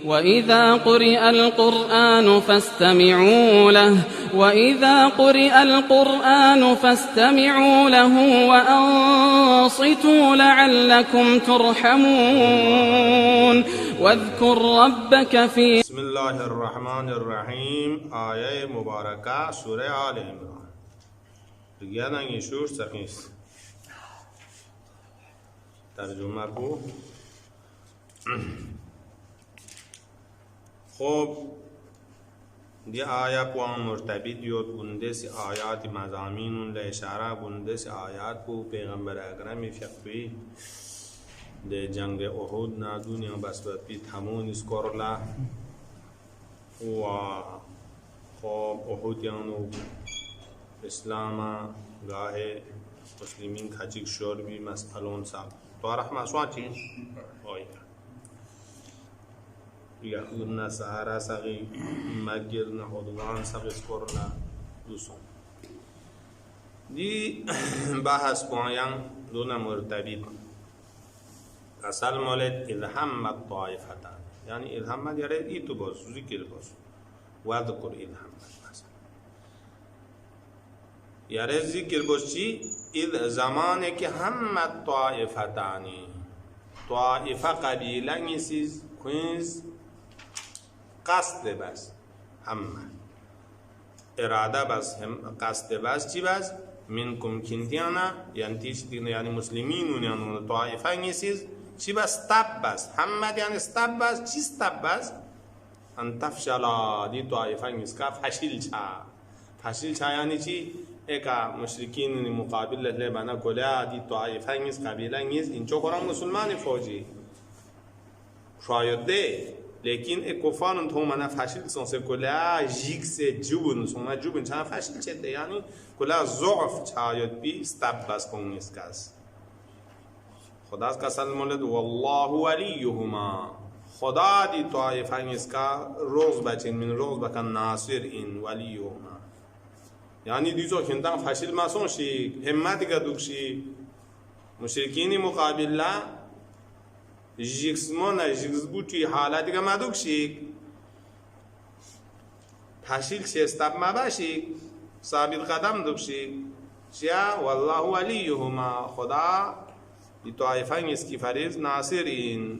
وإذا قرئ القرآن فاستمعوا له وأنصتوا لعلكم ترحمون واذكر ربك في بسم الله الرحمن الرحیم. آیه مبارکه سوره آل عمران. بگیانن یشوش سخیست ترجمه کو. خب دی آیا کو مرتبط یود بنده سی آیات مضامین ل اشاره بنده سی آیات کو پیغمبر اکرم فقوی ده جنگ احد نا دنیا بسبت بی تمون اسکورلا و خب احد یانو اسلام گاه مسلمین کچک شور بی مسئلون سا تو رحمه سواتی آیا یهود نا سهارا سغی مگر نا حدوان سغی اسکورلا دوسون دی بحث پایان دون مرتبط اصل مولد الهم الطائفتان یعنی الهم یاره ای تو باز ذکر باز وذکر الهم مثلا یاره ذکر باز چی اذ زمانه که هم الطائفتانی طائفه قبیله نیسیز کنیز قصد بس هم اراده بس قصد بس چی بس منکم کنتیانا یعنی تیش دیگه یعنی مسلمین یعنی طائفه نیسیز چی بس تب بس حمد یعنی استب بس چی استب بس ان تفشلا دی طائفه نیست که فشیل چا یعنی چی ایکا مشرکین مقابل له بنا کلا دی طائفه نیست قبیله نیست این چو قرآن مسلمان فوجی شاید ده لیکن ایک کفارن تو منا فشیل سونسه کلا جیک سے جوبن سونا جوبن چا فشیل چه یعنی کلا ضعف چاید بی استب بس کن نیست کس خدا کا سل مولد والله ولیهما خدا دی طائفه اسکا روز بچین من روز بکن ناصر این ولیهما یعنی دیزو کنتان فشل ماسون شی همت کا دوکشی مشرکین مقابل لا جیکسمون جیکسبوتی حالت کا مدوکشی فشل چه استاب ما باشی ثابت قدم دوکشی چیا والله ولیهما خدا دی طائفه اسکی فریض ناصرین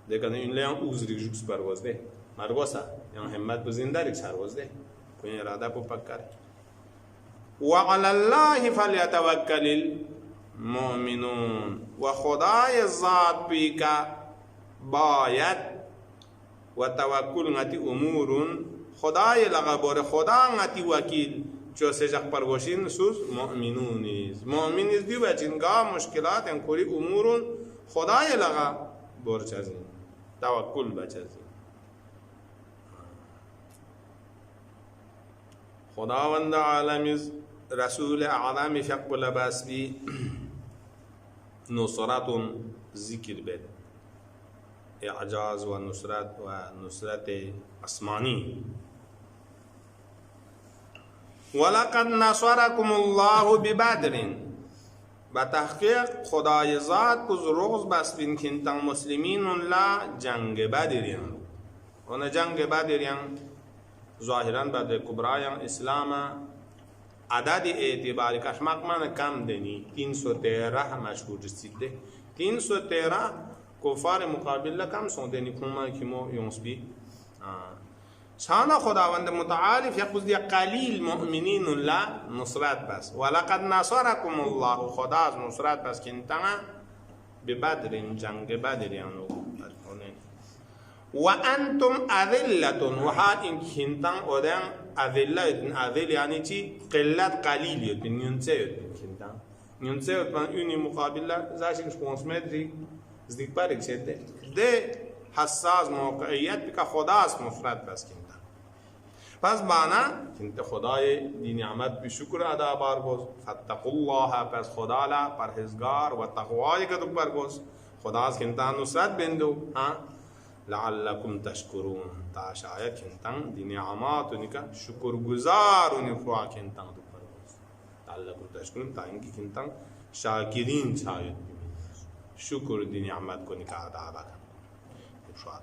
دیگه این لیان اوزری جوکس پروازده مرگوسا یعنی همت بزنداری سروازده کوئی اراده پو پکر وعلى الله فلیتوکل المؤمنون و خدای ذات پی کا باید و توکل ngati امورون خدای لغا بور خدا ngati وکیل جو سجق پرگوشین سوز مؤمنونیز مؤمنیز دیو بچینگاه مشکلات انکوری امورون خدای لغا برچزین توکل بچزین خداوند عالمیز رسول اعظم شق لباس بی نصرت ذکر بید اعجاز و نصرت اسمانی ولقد نصركم الله ببدر بتحقیق خدای ذات کز روز بستین کنتن مسلمین لا جنگ بدریان اون جنگ بدریان ظاهرا بدر کبرایان اسلام عدد اعتباری کشمق من کم دنی 313 مشهور رسیده 313 کفار مقابل کم سون دنی کما کیمو یونس بی شانا خداوند متعال یقوز دی قلیل مؤمنین لا نصرت بس ولقد نصركم الله خدا از نصرت بس کنتنا ببدر جنگ بدر یانو و انتم اذلتون و حال این کنتن اودن اذل یعنی چی قلت قلیل یود نیونسه یود کنتن نیونسه یود من اونی مقابل زاشکش 5 متری زدیک پارک شده ده حساس موقعیت بکا خدا از نصرت بس کنتن پس بانا کنت خدای دی نعمت بی شکر ادا بارگوز فتقوا الله پس خدا لا پرهزگار و تقوای کدو برگوز خدا از کنتان نصرت بندو لعلکم تشکرون تا شاید کنتان دی نعمات نکا شکر گزار نفوا کنتان دو برگوز لعلکم تشکرون تا انکی کنتان شاکرین شاید شکر دی نعمت کو نکا ادا بکن شاد.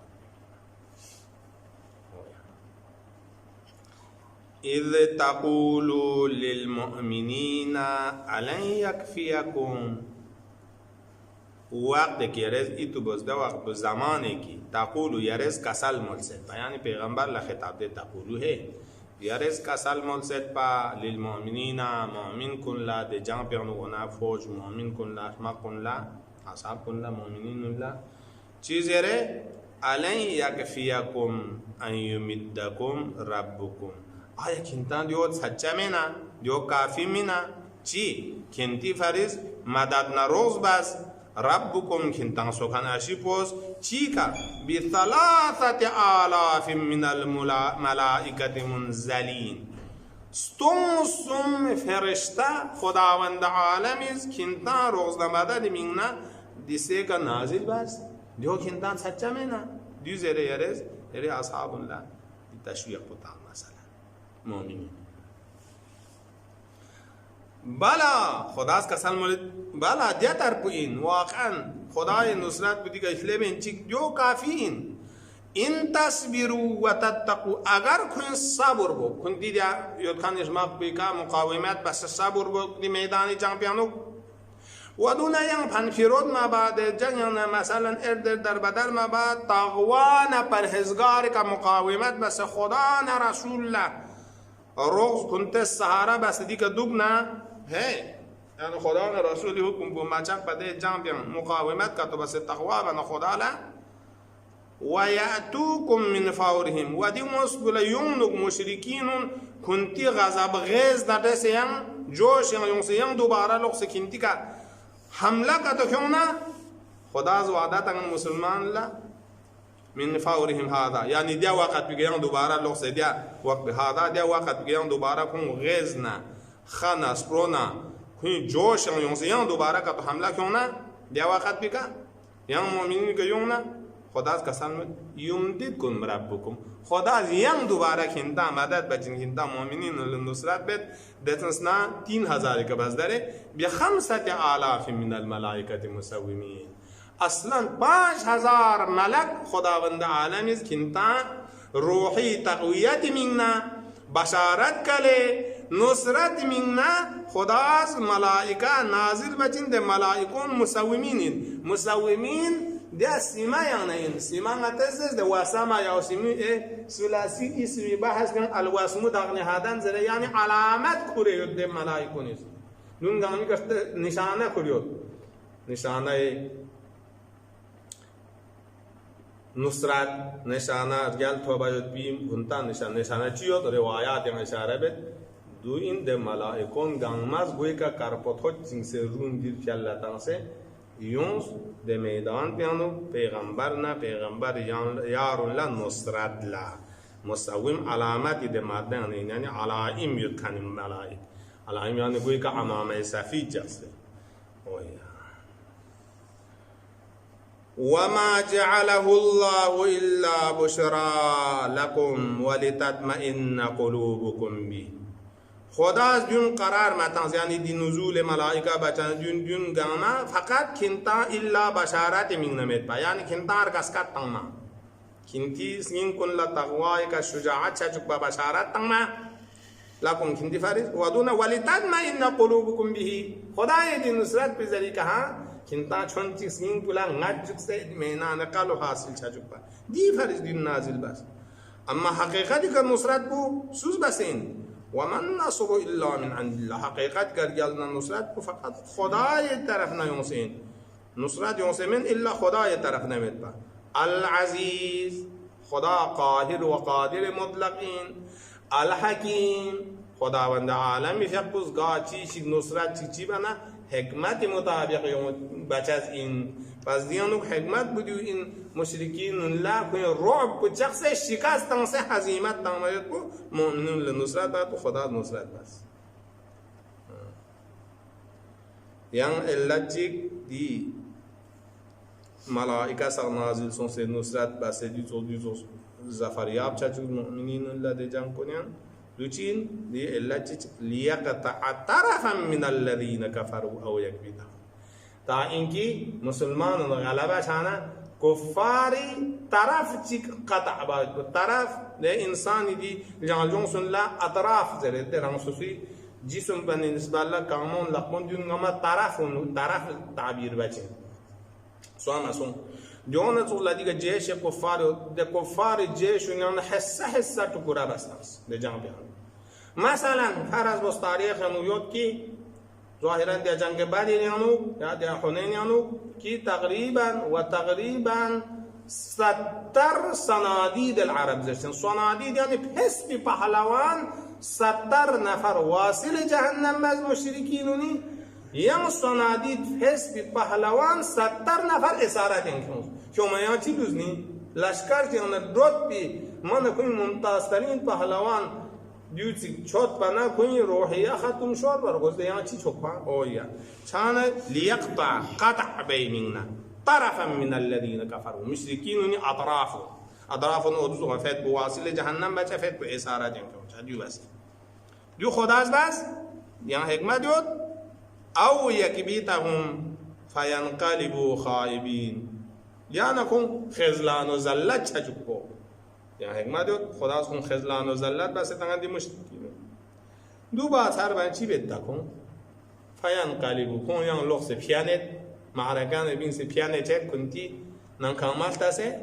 اذ تقول للمؤمنین الن یکفیکم، وقت که یرز ایتو بزده وقت دو زمانی که تقولو یرز کسل ملسد پا، یعنی پیغمبر لخطاب ده تقولو ہے یرز کسل ملسد پا للمؤمنین مؤمن کن لا ده جان پیغنونا فوج مؤمن کن لا احمق کن لا اصحاب کن لا مؤمنین لا چیز یره الن یکفیکم ان یمدکم ربکم، آیا کنتان دیو سچا مینا دیو کافی مینا چی کنتی فریز مدد نروز بس ربکم کنتان سوکن اشی پوز چی کا بثلاثت آلاف من الملائکت منزلین، ستم فرشته خداوند عالمیز کنتان روز مدد مینا دیسه کا نازل بس دیو کنتان سچا مینا دیو زیره یرز یره اصحاب الله تشویق بتا مثلا مؤمنین بلا خداست کسان مولد بلا دیا طرف این واقعا خدای نصرت بدی که اشله بین چیک جو کافی این تصبرو و تتقو اگر کن صبر بو کن دیدیا یود خان اشماق بیکا مقاومت بس صبر بو دی میدانی جنگ پیانو و دون ینگ پنفیرود ما بعد جنگ مثلا اردر در بدر ما بعد تغوان پرهزگار کا مقاومت بس خدا نه رسول الله روز کنت سهارا بس دی که دوبنا ہے یعنی خدا نے رسولی حکم کو مچک پده جان بیان مقاومت کا تو بس تقوا بنا خدا لا و یأتوکم من فورهم و دی مسبل یونک مشرکین کنتی غضب غیز داده سیان جوش یون سیان دوباره لوگ سکنتی کا حمله کا تو کیوں نہ خدا از وعدہ تنگ مسلمان لا من فورهم هذا یعنی دیا وقت بگیان دوباره لوگ سے دیا وقت هذا دیا وقت بگیان دوباره کن غیز نہ خانا سپرونا کوئی جوش یوں سے یوں دوبارہ کا تو حملہ کیوں نہ دیا وقت بھی کا یوں مومنین کا یوں نہ خدا کا سن یمددکم ربکم خدا یوں دوبارہ کھنتا مدد بچن کھنتا مومنین نصرت بیت دتنسنا 3000 کا بس درے بخمسة آلاف من الملائکۃ مسومین اصلا 5000 ملک خداوند عالم کھنتا روحی تقویت منا بشارت کله نصرت منا خدا's ملائکه نازل بچین ده ملائکون مسومین مسومین ده سیما یعنی سیما نتزز ده واسما یا سیمی ثلاثی اسمی بحث کن الواسمو دغنی هادن زره یعنی علامت کوریود ده ملائکون است نون گامی کشته نشانه کوریود نشانه نصرت نشانه گل توبه بیم گنتا نشانه چیو تو روایات میں اشاره بد دو این ده ملائکون گانماز گوی کا کارپوت چنگ سے رون دیر چلتا سے یونس ده میدان پیانو پیغمبر نا پیغمبر یار الله نصرت لا مسوم علامت ده مادن یعنی علائم یکن ملائک علائم یعنی گوی کا امامه سفید جسته وما جعله الله إلا بشرى لكم ولتطمئن قلوبكم به خدا از دون قرار متنز یعنی دی نزول ملائکه بچن دون گانا فقط کنتا الا بشارت من نمید با یعنی کنتا ارکسکت تنما کنتی سین کن لتقوای کا شجاعت چچک با بشارت تنما لکم کنتی فرید ودون ولتطمئن قلوبكم به خدای دی نصرت پر ذریعہ ہاں کنتا چون چیز سین پلا نجک سے مہنا نقل حاصل چچک با دی فرید دی نازل بس اما حقیقت کا نصرت کو سوز بسین ومن نصر الا من عند الله حقیقت کر گلنا نصرت کو فقط خدای طرف نیوسین نصرت یوسمین الا خدای طرف نمید با العزیز خدا قاهر و قادر مطلقین الحکیم خداوند عالمی فقط گاچی چی نصرت چی بنا حکمت مطابق بچز این پس دیانو حکمت بودیو این مشرکین الله کوئی رعب کو شخص شکستن سے هزیمت تمایت کو مؤمنون لنصرت تو خدا نصرت بس یان الچیک دی ملائکه سر نازل سن سے نصرت بس دی تو زفریاب چچ مؤمنین الله د جنگ کنیان دوچین دی الچیک لیقطع طرفا من الذين كفروا او يكبدهم تا اینکی مسلمان غلبه شانه کفاری طرف چی قطع باید طرف ده انسانی دی جانجون سن لا اطراف زرد ده رمسوسی جسم بنی نسبت لا کامون لقمون دیون گما طرف تعبیر بچه سوام اسون جون تو دیگه جیش کفار ده کفار جیش اون حصه تو کرا بساس ده جنگ بیان مثلا فرض بس تاریخ نویوت کی ظاهرا در جنگ بدر یا در حنین کی تقریبا 70 صنادید العرب زشتن صنادید یعنی حسب پهلوان 70 نفر واصل جهنم از مشرکینونی یا صنادید حسب پهلوان 70 نفر اسارت انکن شما یا چی دوزنی لشکر که اون دوت بی من کوئی ممتازترین پهلوان دیوتی چوت بنا کوئی روحیه ختم شد برگزده یا چی چوکا اویا چانه لیقطع قطع بیمنا طرفا من الذين كفروا مشركين اطراف اودوز غفت بواصل جهنم بچه فت به اسارت انکم دیو بس دیو خداز بس یا حکمت دیود او یکبیتهم فینقلبوا خائبین یا نکن خذلان و ذلت چجوکو یا حکمت دیود خداز کن خذلان و ذلت بس تنگندی مشرکین دو بات هر بان چی بد کن فینقلبوا کن یا لغز پیانت معرکان بین سی پیانه چه کنتی نکامل تاسه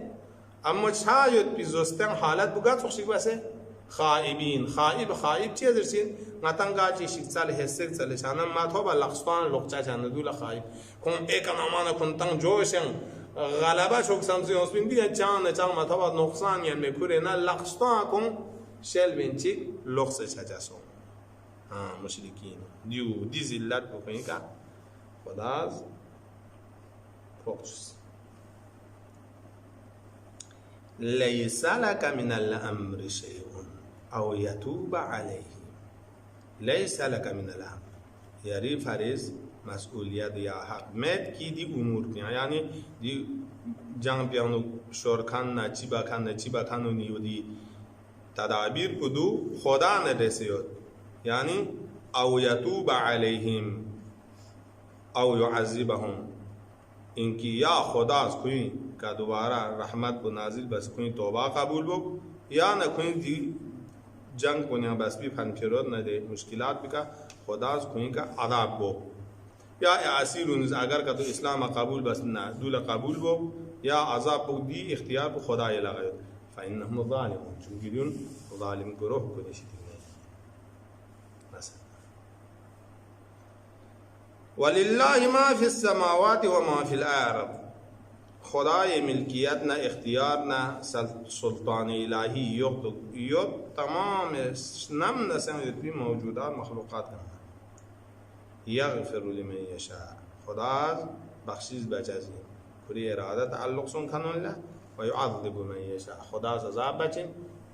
اما شاید بیزوستن حالت بگات خوشی بسه خائبین خائب چی درسین نتنگا چی شکسال حسد سالشانه ما تو با لقصان لقچه چند دول خائب کن ایک نامان کنتن جوشن غلبه شوک سمزی اسبین دیگه چند ما تو با نقصان یعنی میکوره نه لقصان کن شل بین چی لقصه چجاسون مشرکین دی زلت بکنی که خداز فوکس ليس لك من الأمر شيء أو يتوب عليه ليس لك من الأمر یعنی فرض مسئولیت یا حق مت کی دی امور کیا یعنی دی جنگ پیانو شورکان نه چی بکنو نیو دی تدابیر کدو خدا نرسید یعنی او یتوب علیهم او یعذبهم اینکه یا خداست کوئی که دوباره رحمت و نازل بس کوئی توبه قبول بو یا نه کوئی دی جنگ کنیا بس بی فن پیرود نده مشکلات بکا خداست کوئی که عذاب بو یا اسیرونز اگر که تو اسلام قبول بس نه دول قبول بو یا عذاب بو دی اختیار بو خدای لغاید فانهم ظالمون چون گیرون ظالم گروه کنیشی دیگه مثلا ولله ما في السماوات وما في الارض خدای ملکیت نه اختیار نه سلطان الهی یک تمام نم نسنجد بی موجودات مخلوقات کنه یغفر لمن یشاء خدا بخشش بچازی کلی اراده تعلق سون کنون له و یعذب من یشاء خدا عذاب بچین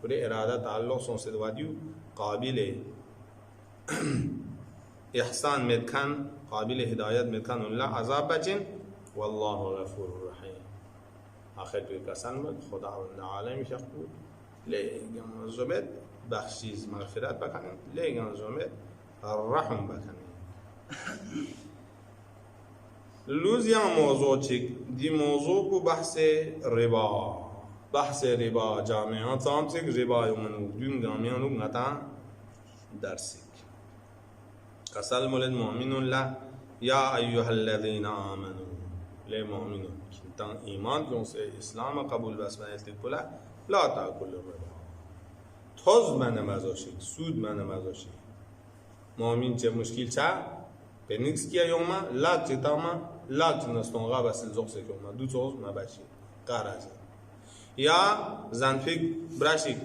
کلی اراده تعلق سون سدوادیو قابل احسان مدکن قابل هدایت مدکن الله عذاب بچین والله غفور رحیم آخر توی کسان بود خداوند عالم شخص بود لیکن زمد بخشیز مغفرت بکنیم لیکن زمد رحم بکنیم لوز یا موضوع چیک دی موضوع کو بحث ربا جامعه تام چیک ربا یمنو دیم جامعه نو نتا درسیک قسل مولد مؤمنون لا یا ایها الذين آمنوا لی مؤمنون تن ایمان کن سے اسلام قبول بس بنیستی کلا لا تاکل الربا توز من مزاشی سود من مزاشی مؤمن چه مشکل چه پنیکس کیا یوما لاک چه تاما لاک چه نستونغا بس الزوق سے کیوما دو توز مباشی قارازه یا زن پیک براشی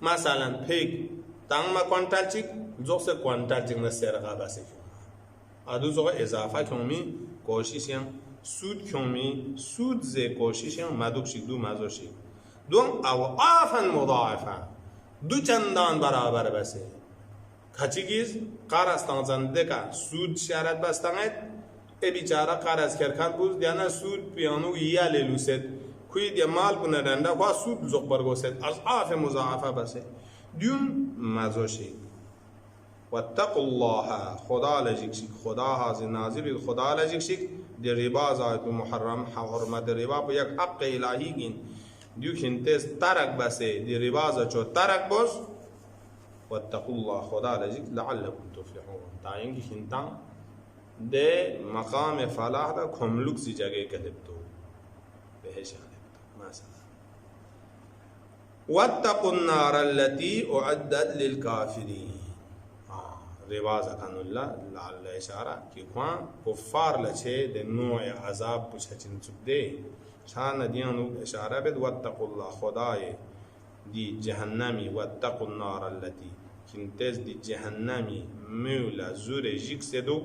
مثلا پیک تانگ ما کوانتال چیک زوق سے کوانتال چیک نسیرغا بس کیوما ادو زوق اضافه کیومی کوشیشیم سود کمی سود ز کوشش مدوکشی دو مزاشی دوم او آفن مضاعفه دو چندان برابر بسه کچیگیز قرستان زنده که سود شرط بستنید ای بیچاره قرض کرکن بود دیانا سود پیانو یا لیلوست کوی دی مال کنه رنده و سود زق برگوست از آف مضاعفه بسه دیون مزاشی واتقوا الله خدا لجیک شک خدا حاضر ناظر خدا لجیک شک دی ربا زایت محرم حرمت ربا په یک حق الهی گین دیو خنتس ترک بسه دی ربا ز چو ترک بس واتقوا الله خدا لجک لعلکم تفلحون تا اینکه خنتان ده مقام فلاح دا کملوک سی جگه کلبتو بهش کلبتو مثلا واتقوا النار التي اعدت للكافرين رواز کن الله لعل اشاره کی کوان کفار لچه د نوع عذاب پوچھچن چک دے شان دیانو اشاره بد واتقوا الله خدای دی جهنمی واتقوا النار التي کنتز دی جهنمی مولا زور جیک سدو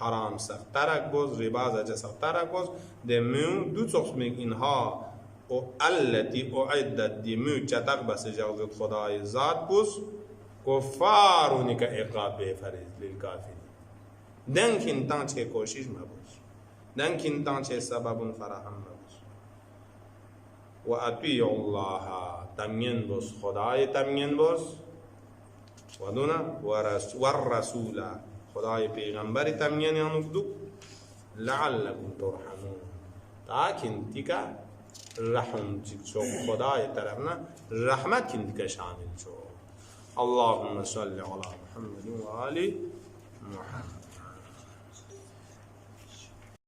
حرام سخترک بوز رباز اجا سخترک بوز ده مو دو تقسمه اینها او التي اعدت دی مو چتق بس جوزت خدای ذات بوز کفارونی کا عقاب فرض للکافرین دن کنتان چه کوشش مبوز دن کنتان چه سبب فراهم مبوز و اطیع الله تمین بوز خدای تمین بوز و دونا والرسول خدای پیغمبر تمین یانو لعلکم ترحمون تاکن تیکا رحم چو خدای طرفنا رحمت کن تیکا شامل چو اللهم صل على محمد وآل محمد